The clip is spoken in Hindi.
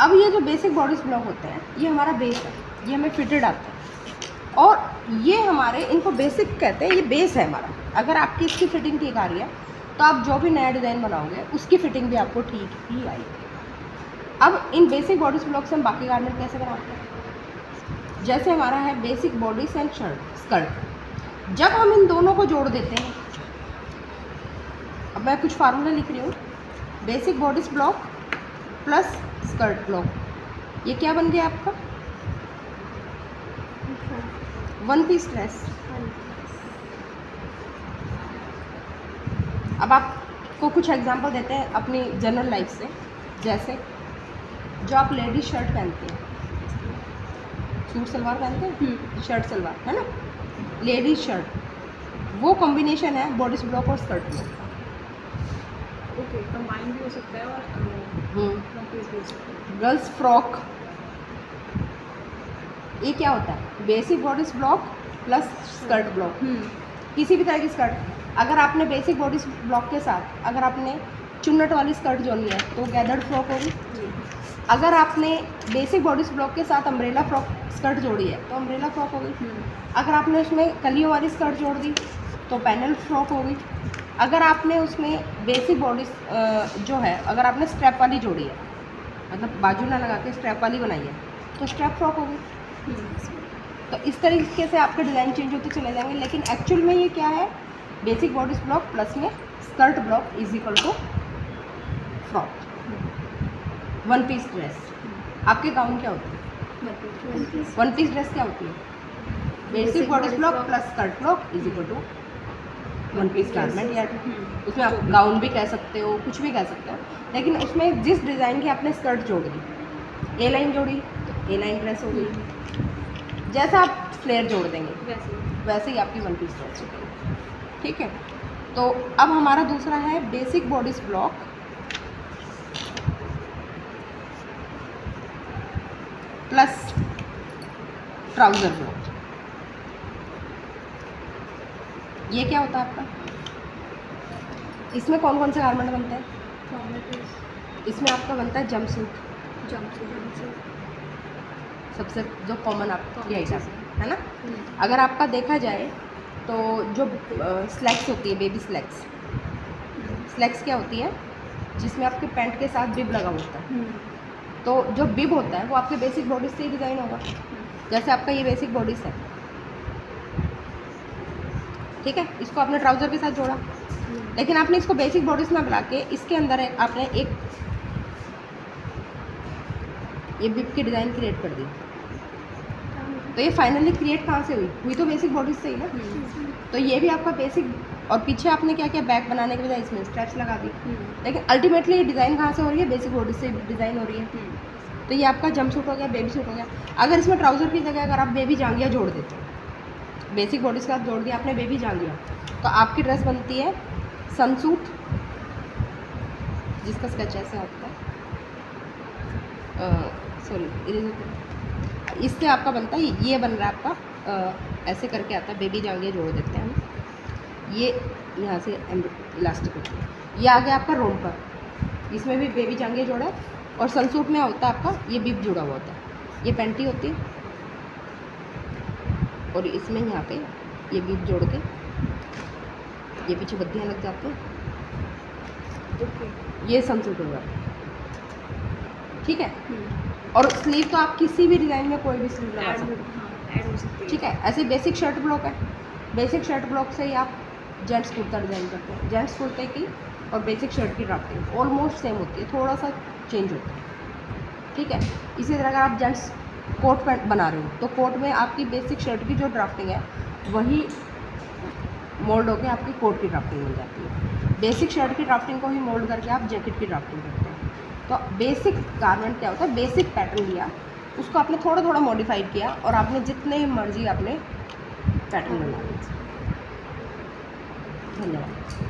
अब ये जो बेसिक बॉडीज ब्लॉक होते हैं ये हमारा बेस है, ये हमें फिटेड आता है और ये हमारे इनको बेसिक कहते हैं, ये बेस है हमारा। अगर आपकी इसकी फिटिंग ठीक आ रही है तो आप जो भी नया डिज़ाइन बनाओगे उसकी फिटिंग भी आपको ठीक ही आएगी। अब इन बेसिक बॉडीज ब्लॉक से हम बाकी गारमेंट कैसे बनाते हैं? जैसे हमारा है बेसिक बॉडीज एंड स्कर्ट, जब हम इन दोनों को जोड़ देते हैं, अब मैं कुछ फार्मूला लिख रही हूँ, basic bodice block plus skirt block, ये क्या बन गया आपका? One piece dress. अब आपको कुछ एग्जांपल देते हैं अपनी जनरल लाइफ से। जैसे जो आप लेडीज शर्ट पहनते हैं, सूट सलवार पहनते हैं, शर्ट सलवार है ना, लेडीज शर्ट, वो कॉम्बिनेशन है बॉडीज ब्लॉक और स्कर्ट ब्लॉक। ओके, कंबाइन भी हो सकता है और कंप्लीट भी हो सकता है। गर्ल्स फ्रॉक, ये क्या होता है? Basic bodice block plus skirt block. किसी भी तरह की स्कर्ट, अगर आपने बेसिक बॉडीज ब्लॉक के साथ अगर आपने चुन्नट वाली स्कर्ट जोड़नी है तो गैदर्ड फ्रॉक होगी। अगर आपने बेसिक बॉडीज ब्लॉक के साथ अम्ब्रेला फ्रॉक स्कर्ट जोड़ी है तो अम्ब्रेला फ्रॉक होगी। अगर आपने उसमें कलियों वाली स्कर्ट जोड़ दी तो पैनल फ्रॉक होगी। अगर आपने उसमें बेसिक बॉडी जो है, अगर आपने स्ट्रैप वाली जोड़ी है, मतलब बाजू ना लगा के स्ट्रैप वाली बनाई है तो स्ट्रैप फ्रॉक होगी। तो इस तरीके से आपके डिज़ाइन चेंज होते चले जाएंगे, लेकिन एक्चुअल में ये क्या है? बेसिक बॉडीज ब्लॉक प्लस में skirt block is equal to frock. One piece dress, आपके गाउन क्या होती है? वन पीस ड्रेस क्या होती है? Basic bodice block plus skirt block is equal to one piece garment. या उसमें आप गाउन भी कह सकते हो, कुछ भी कह सकते हो, लेकिन उसमें जिस डिज़ाइन की आपने स्कर्ट जोड़ दी, ए लाइन जोड़ी तो ए लाइन ड्रेस हो गई। जैसा आप फ्लेयर जोड़ देंगे वैसे ही आपकी वन पीस ड्रेस होगी। ठीक है, तो अब हमारा दूसरा है basic bodice block plus trouser block. ये क्या होता है आपका? इसमें कौन कौन से गारमेंट बनते हैं? इसमें आपका बनता है जंप सूट, सबसे जो कॉमन आपकी आइटम है ना। अगर आपका देखा जाए तो जो स्लैक्स होती है, बेबी स्लैक्स, स्लैक्स क्या होती है? जिसमें आपके पैंट के साथ बिब लगा होता है। तो जो बिब होता है वो आपके बेसिक बॉडीज से ही डिज़ाइन होगा। जैसे आपका ये बेसिक बॉडीज है, ठीक है, इसको आपने ट्राउज़र के साथ जोड़ा, लेकिन आपने इसको बेसिक बॉडीज में बुला के इसके अंदर आपने एक ये बिब की डिज़ाइन क्रिएट कर दी। तो ये फाइनली क्रिएट कहाँ से हुई? हुई तो बेसिक बॉडीज से ही ना। तो ये भी आपका बेसिक, और पीछे आपने क्या किया? बैक बनाने के बजाय इसमें स्ट्रैप्स लगा दी, लेकिन अल्टीमेटली ये डिज़ाइन कहाँ से हो रही है? बेसिक बॉडीज से डिज़ाइन हो रही है। तो ये आपका जंप सूट हो गया, बेबी सूट हो गया। अगर इसमें ट्राउज़र की जगह अगर आप बेबी जांघिया जोड़ देते हो, बेसिक बॉडीज के साथ जोड़ दिया आपने बेबी जांघिया, तो आपकी ड्रेस बनती है सन सूट, जिसका स्केच ऐसे आता है, सॉरी, इससे आपका बनता है, ये बन रहा है आपका ऐसे करके आता है, बेबी जांघिया जोड़ देते हैं हम, ये यहाँ से इलास्टिक होती है। ये आ गया आपका रोम्पर, इसमें भी बेबी जांघिया जोड़ा है, और सनसूट में होता है आपका ये बिब जुड़ा हुआ होता है, ये पैंटी होती है, और इसमें यहाँ पे ये बिब जोड़ के ये पीछे बद्दियाँ लग जाती हैं। ये सनसूट होगा, ठीक है। और स्लीव तो आप किसी भी डिज़ाइन में कोई भी स्लीव लगा सकते हैं, ठीक है। ऐसे बेसिक शर्ट ब्लॉक है, बेसिक शर्ट ब्लॉक से ही आप जेंट्स कुर्ता डिज़ाइन करते हैं। जेंट्स कुर्ते की और बेसिक शर्ट की ड्राफ्टिंग ऑलमोस्ट सेम होती है, थोड़ा सा चेंज होता है, ठीक है। इसी तरह अगर आप जेंट्स कोट पैंट बना रहे हो तो कोट में आपकी बेसिक शर्ट की जो ड्राफ्टिंग है वही मोल्ड होकर आपकी कोट की ड्राफ्टिंग बन जाती है। बेसिक शर्ट की ड्राफ्टिंग को ही मोल्ड करके आप जैकेट की ड्राफ्टिंग करते हैं। तो बेसिक गारमेंट क्या होता है? बेसिक पैटर्न लिया, उसको आपने थोड़ा थोड़ा मॉडिफाइड किया और आपने जितने मर्जी आपने पैटर्न बना लिया। धन्यवाद।